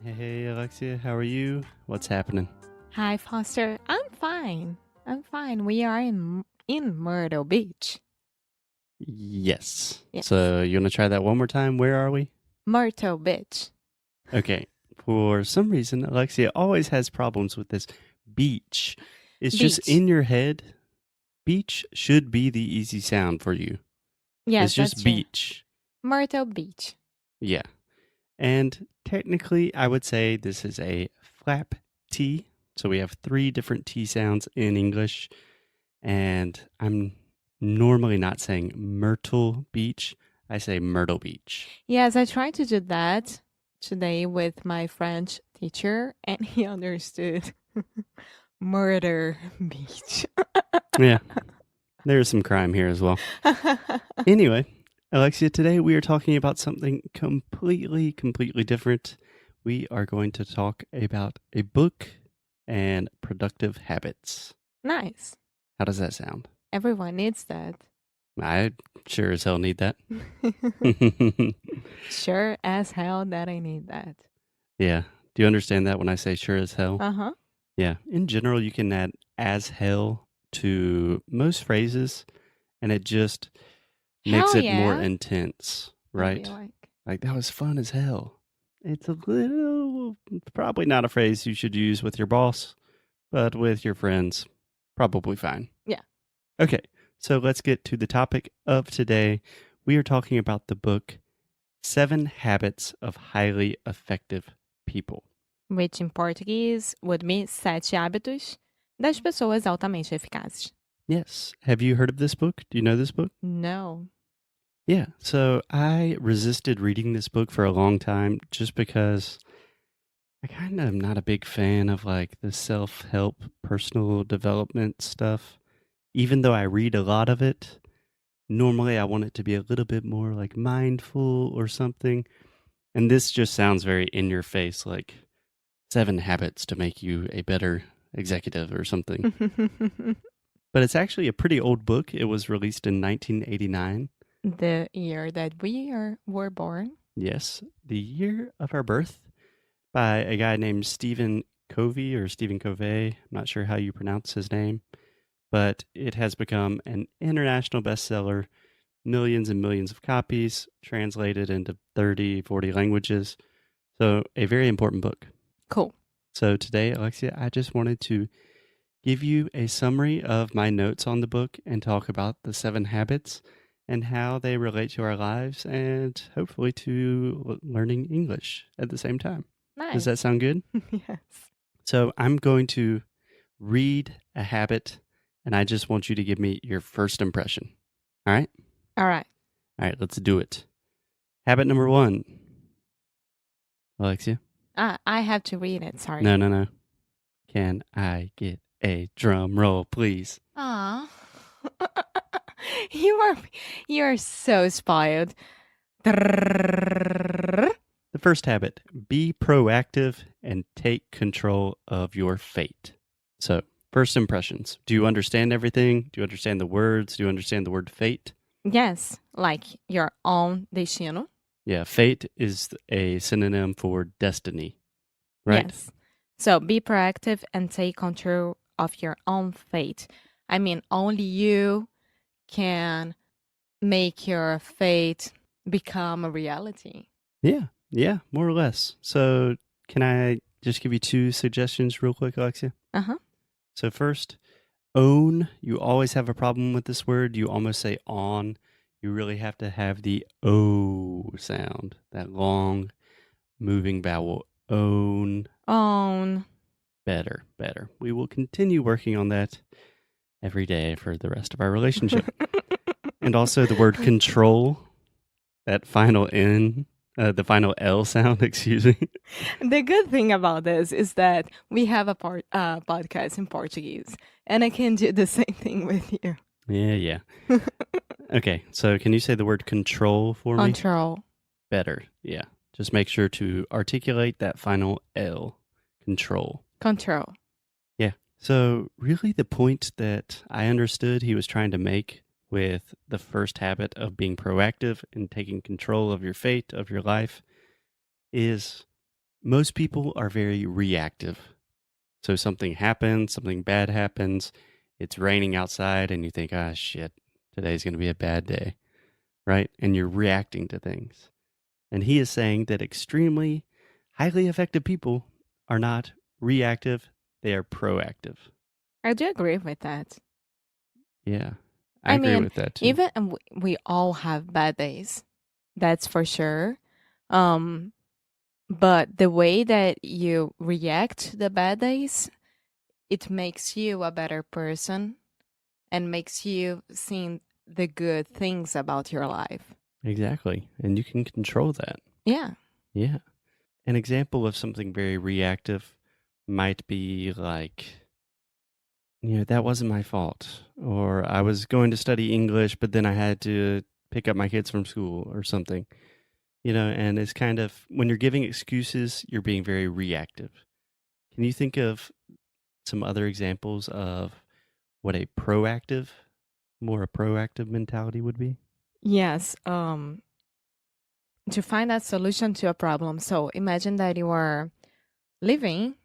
Hey, Alexia, how are you? What's happening? Hi, Foster. I'm fine. I'm fine. We are in Myrtle Beach. Yes. Yes. So, you want to try that one more time? Where are we? Myrtle Beach. Okay. For some reason, Alexia always has problems with this beach. It's just Beach. in your head. Beach should be the easy sound for you. Yes, It's just that's true. beach. Myrtle Beach. Yeah. And technically, I would say this is a flap T. So we have 3 different T sounds in English. And I'm normally not saying Myrtle Beach. I say Myrtle Beach. Yes, I tried to do that today with my French teacher, and he understood Murder Beach. Yeah, there's some crime here as well. Anyway, Alexia, today we are talking about something completely different. We are going to talk about a book and productive habits. Nice. How does that sound? Everyone needs that. I sure as hell need that. Sure as hell that I need that. Yeah. Do you understand that when I say sure as hell? Uh-huh. Yeah. In general, you can add as hell to most phrases, and it just makes Hell it more yeah. intense, I right? feel like. Like, that was fun as hell. It's a little, probably not a phrase you should use with your boss, but with your friends, probably fine. Yeah. Okay, so let's get to the topic of today. We are talking about the book 7 Habits of Highly Effective People. Which in Portuguese would be Sete Hábitos das pessoas altamente eficazes. Yes. Have you heard of this book? Do you know this book? No. Yeah. So I resisted reading this book for a long time just because I kind of am not a big fan of like the self-help, personal development stuff. Even though I read a lot of it, normally I want it to be a little bit more like mindful or something. And this just sounds very in your face, like 7 habits to make you a better executive or something. But it's actually a pretty old book. It was released in 1989. The year that were born. Yes, the year of our birth, by a guy named Stephen Covey or Stephen Covey. I'm not sure how you pronounce his name, but it has become an international bestseller, millions and millions of copies, translated into 30, 40 languages. So a very important book. Cool. So today, Alexia, I just wanted to give you a summary of my notes on the book and talk about the 7 habits and how they relate to our lives and hopefully to learning English at the same time. Nice. Does that sound good? Yes. So I'm going to read a habit and I just want you to give me your first impression. All right? All right. All right, let's do it. Habit number 1. Alexia? I have to read it. Sorry. No. Can I get a drum roll, please? Aw. you are so spoiled. The first habit, be proactive and take control of your fate. So, first impressions. Do you understand everything? Do you understand the words? Do you understand the word fate? Yes, like your own destino. Yeah, fate is a synonym for destiny, right? Yes. So be proactive and take control of your own fate. I mean, only you can make your fate become a reality. Yeah, more or less. So, can I just give you 2 suggestions real quick, Alexia? Uh-huh. So, first, own. You always have a problem with this word. You almost say on. You really have to have the O sound, that long moving vowel. Own. Own. Better. We will continue working on that every day for the rest of our relationship. And also the word control, that final N, the final L sound, excuse me. The good thing about this is that we have a podcast in Portuguese, and I can do the same thing with you. Yeah. Okay, so can you say the word control for me? Control. Better, yeah. Just make sure to articulate that final L. Control. Control. Yeah. So really the point that I understood he was trying to make with the first habit of being proactive and taking control of your fate, of your life, is most people are very reactive. So something happens, something bad happens, it's raining outside, and you think, ah, shit, today's going to be a bad day, right? And you're reacting to things. And he is saying that extremely highly effective people are not reactive, they are proactive. I do agree with that. Yeah, I I agree mean, with that too. even we all have bad days. That's for sure. Um, but the way that you react to the bad days, it makes you a better person and makes you see the good things about your life. Exactly. And you can control that. Yeah. Yeah. An example of something very reactive might be like, that wasn't my fault. Or I was going to study English, but then I had to pick up my kids from school or something. And it's kind of when you're giving excuses, you're being very reactive. Can you think of some other examples of what more a proactive mentality would be? Yes. To find a solution to a problem. So imagine that you are living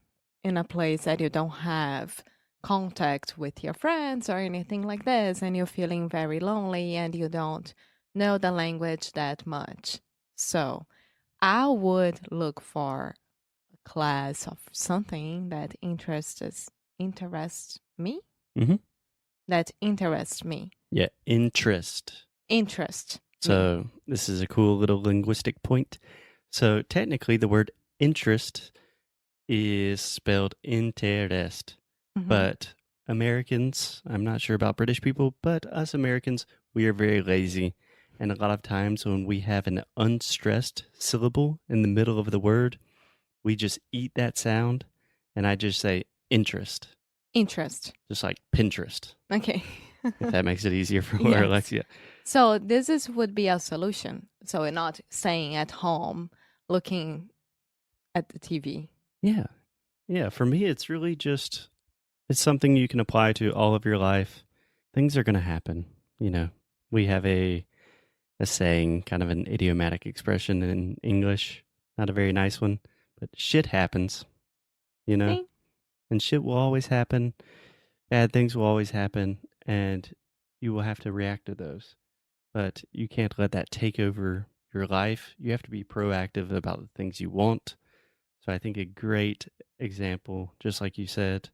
in a place that you don't have contact with your friends or anything like this, and you're feeling very lonely and you don't know the language that much. So I would look for a class of something that interests me. Mm-hmm. That interests me. Yeah, interest. Interest me. So this is a cool little linguistic point. So technically, the word interest is spelled interest, Mhm. but Americans, I'm not sure about British people, but us Americans, we are very lazy. And a lot of times when we have an unstressed syllable in the middle of the word, we just eat that sound, and I just say interest, Interest. just like Pinterest, Okay. if that makes it easier for Yes. Alexia. So would be a solution. So we're not staying at home looking at the TV. Yeah. Yeah. For me, it's really just, it's something you can apply to all of your life. Things are going to happen. We have a saying, kind of an idiomatic expression in English, not a very nice one, but shit happens, you know, See? and shit will always happen. Bad things will always happen, and you will have to react to those. But you can't let that take over your life. You have to be proactive about the things you want. So I think a great example, just like you said,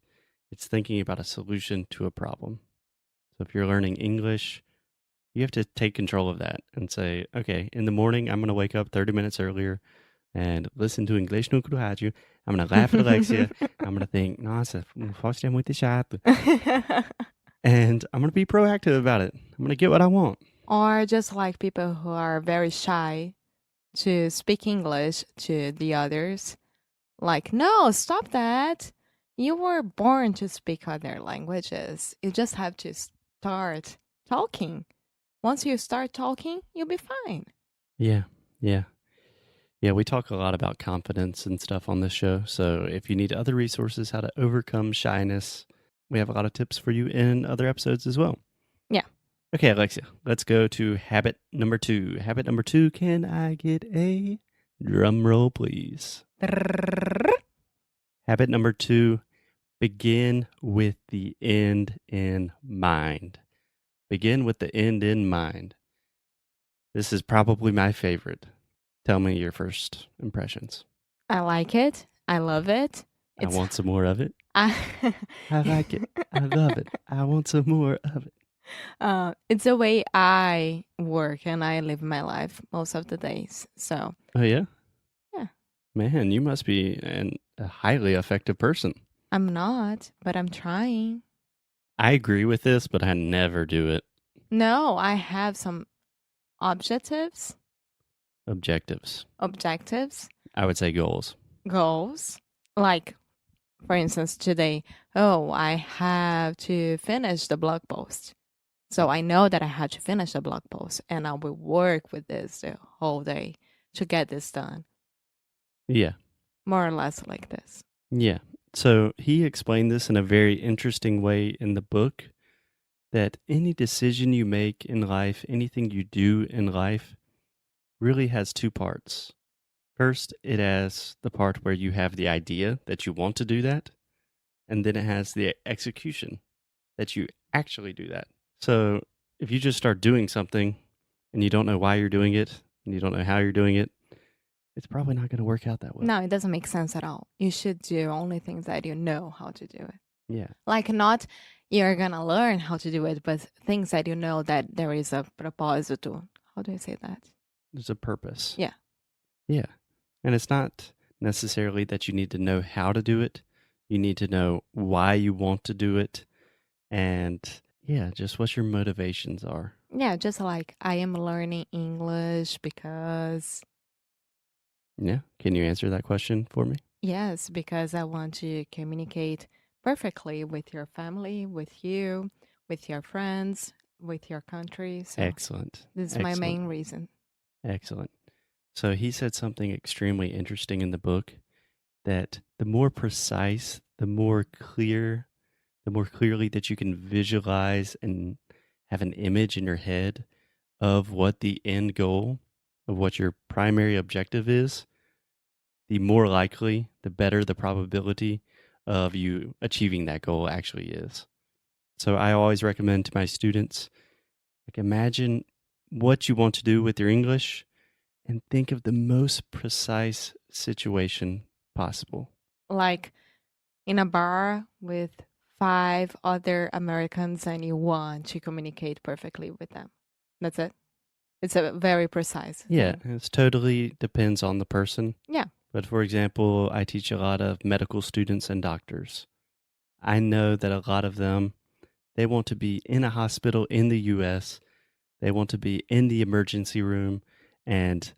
it's thinking about a solution to a problem. So if you're learning English, you have to take control of that and say, okay, in the morning, I'm going to wake up 30 minutes earlier and listen to Inglês Nu E Cru Rádio. I'm going to laugh at Alexia. I'm going to think, nossa, Fausto é muito chato. And I'm going to be proactive about it. I'm going to get what I want. Or just like people who are very shy to speak English to the others. Like, no, stop that. You were born to speak other languages. You just have to start talking. Once you start talking, you'll be fine. Yeah, yeah. Yeah, we talk a lot about confidence and stuff on this show. So if you need other resources, how to overcome shyness, we have a lot of tips for you in other episodes as well. Yeah. Okay, Alexia, let's go to habit number 2. Habit number 2, can I get a drum roll, please? Habit number 2, begin with the end in mind. Begin with the end in mind. This is probably my favorite. Tell me your first impressions. I like it. I love it. I want some more of it. I like it. I love it. I want some more of it. It's the way I work and I live my life most of the days. So. Oh, yeah? Yeah. Man, you must be a highly effective person. I'm not, but I'm trying. I agree with this, but I never do it. No, I have some objectives. Objectives. I would say goals. Like, for instance, today, I have to finish the blog post. So I know that I have to finish the blog post and I will work with this the whole day to get this done. Yeah. More or less like this. Yeah. So he explained this in a very interesting way in the book, that any decision you make in life, anything you do in life, really has two parts. First, it has the part where you have the idea that you want to do that, and then it has the execution that you actually do that. So if you just start doing something and you don't know why you're doing it and you don't know how you're doing it, it's probably not going to work out that well. No, it doesn't make sense at all. You should do only things that you know how to do it. Yeah. Like not you're gonna learn how to do it, but things that you know that there is a propósito. How do I say that? There's a purpose. Yeah. Yeah. And it's not necessarily that you need to know how to do it. You need to know why you want to do it. And yeah, just what your motivations are. Yeah, just like I am learning English because Yeah. Can you answer that question for me? yes, because I want to communicate perfectly with your family, with you, with your friends, with your country. So Excellent. this is my main reason. Excellent. So he said something extremely interesting in the book that the more precise, the more clearly that you can visualize and have an image in your head of what the end goal of what your primary objective is, the more likely, the better the probability of you achieving that goal actually is. So I always recommend to my students, like imagine what you want to do with your English and think of the most precise situation possible. Like in a bar with 5 other Americans and you want to communicate perfectly with them. That's it. It's a very precise Yeah, thing. it totally depends on the person. Yeah. But for example, I teach a lot of medical students and doctors. I know that a lot of them, they want to be in a hospital in the US. They want to be in the emergency room, and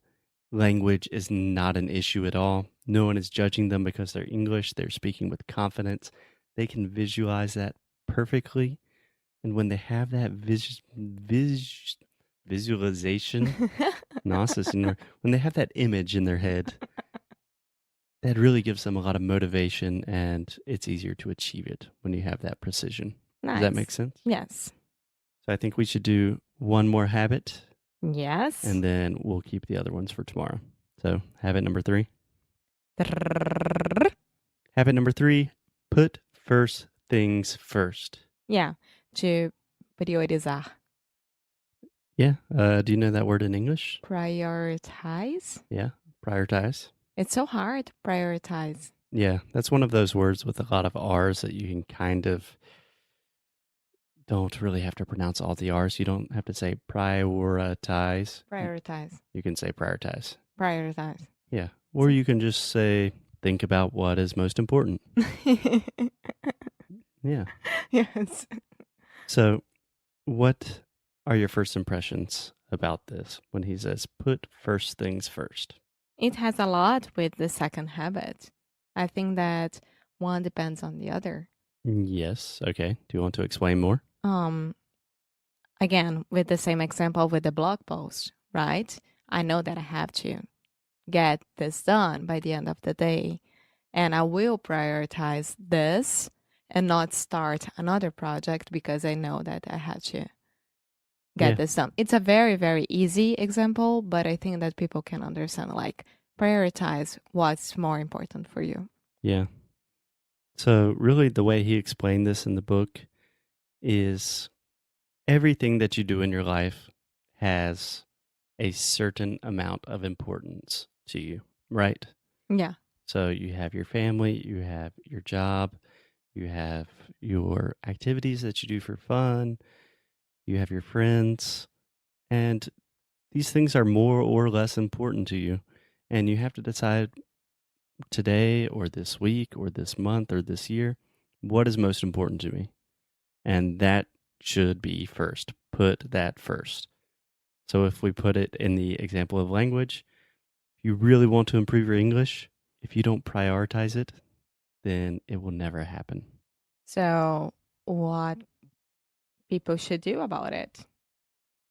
language is not an issue at all. No one is judging them because they're English. They're speaking with confidence. They can visualize that perfectly. And when they have that visualization, when they have that image in their head, that really gives them a lot of motivation, and it's easier to achieve it when you have that precision. Nice. Does that make sense? Yes. So I think we should do one more habit, Yes. and then we'll keep the other ones for tomorrow. So habit number 3. Habit number 3, put first things first. Yeah, to priorizar. Yeah. Do you know that word in English? Prioritize. Yeah. Prioritize. It's so hard to prioritize. Yeah. That's one of those words with a lot of R's that you can kind of don't really have to pronounce all the R's. You don't have to say prioritize. Prioritize. You can say prioritize. Prioritize. Yeah. Or you can just say, think about what is most important. Yeah. Yes. So, what are your first impressions about this when he says, put first things first? It has a lot with the second habit. I think that one depends on the other. Yes. Okay. Do you want to explain more? Again, with the same example with the blog post, right? I know that I have to get this done by the end of the day, and I will prioritize this and not start another project because I know that I have to get this done. It's a very, very easy example, but I think that people can understand, like, prioritize what's more important for you. Yeah. So really the way he explained this in the book is everything that you do in your life has a certain amount of importance to you, right? Yeah. So you have your family, you have your job, you have your activities that you do for fun, you have your friends, and these things are more or less important to you. And you have to decide today or this week or this month or this year, what is most important to me? And that should be first. Put that first. So if we put it in the example of language, if you really want to improve your English, if you don't prioritize it, then it will never happen. So what people should do about it?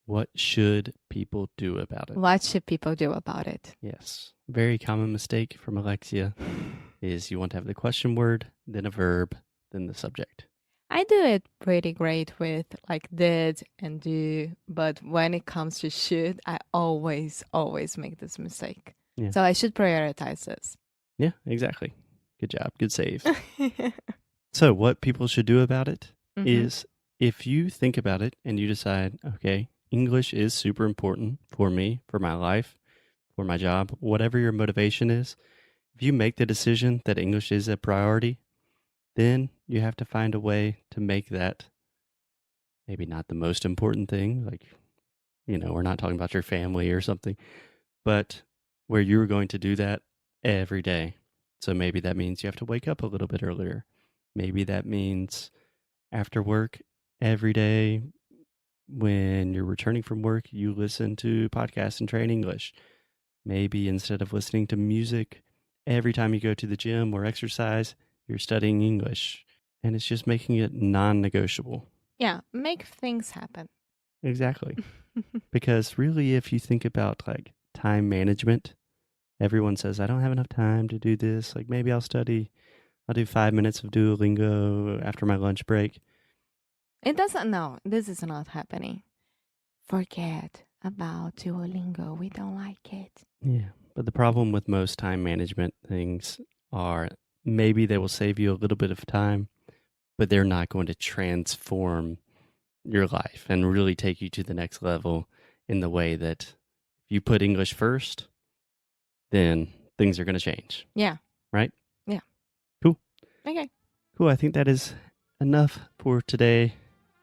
What should people do about it? What should people do about it? Yes. Very common mistake from Alexia is you want to have the question word, then a verb, then the subject. I do it pretty great with like did and do, but when it comes to should, I always make this mistake. Yeah. So I should prioritize this. Yeah, exactly. Good job. Good save. So what people should do about it is if you think about it and you decide, okay, English is super important for me, for my life, for my job, whatever your motivation is, if you make the decision that English is a priority, then you have to find a way to make that maybe not the most important thing. Like, we're not talking about your family or something, but where you're going to do that every day. So maybe that means you have to wake up a little bit earlier. Maybe that means after work every day when you're returning from work, you listen to podcasts and train English. Maybe instead of listening to music every time you go to the gym or exercise, you're studying English. And it's just making it non-negotiable. Yeah, make things happen. Exactly. Because really, if you think about like time management, everyone says, I don't have enough time to do this. Like maybe I'll do 5 minutes of Duolingo after my lunch break. It doesn't, no, this is not happening. Forget about Duolingo. We don't like it. Yeah. But the problem with most time management things are maybe they will save you a little bit of time, but they're not going to transform your life and really take you to the next level in the way that if you put English first, then things are going to change. Yeah. Right? Yeah. Cool. Okay. Cool. I think that is enough for today,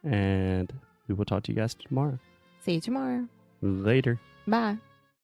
and we will talk to you guys tomorrow. See you tomorrow. Later. Bye.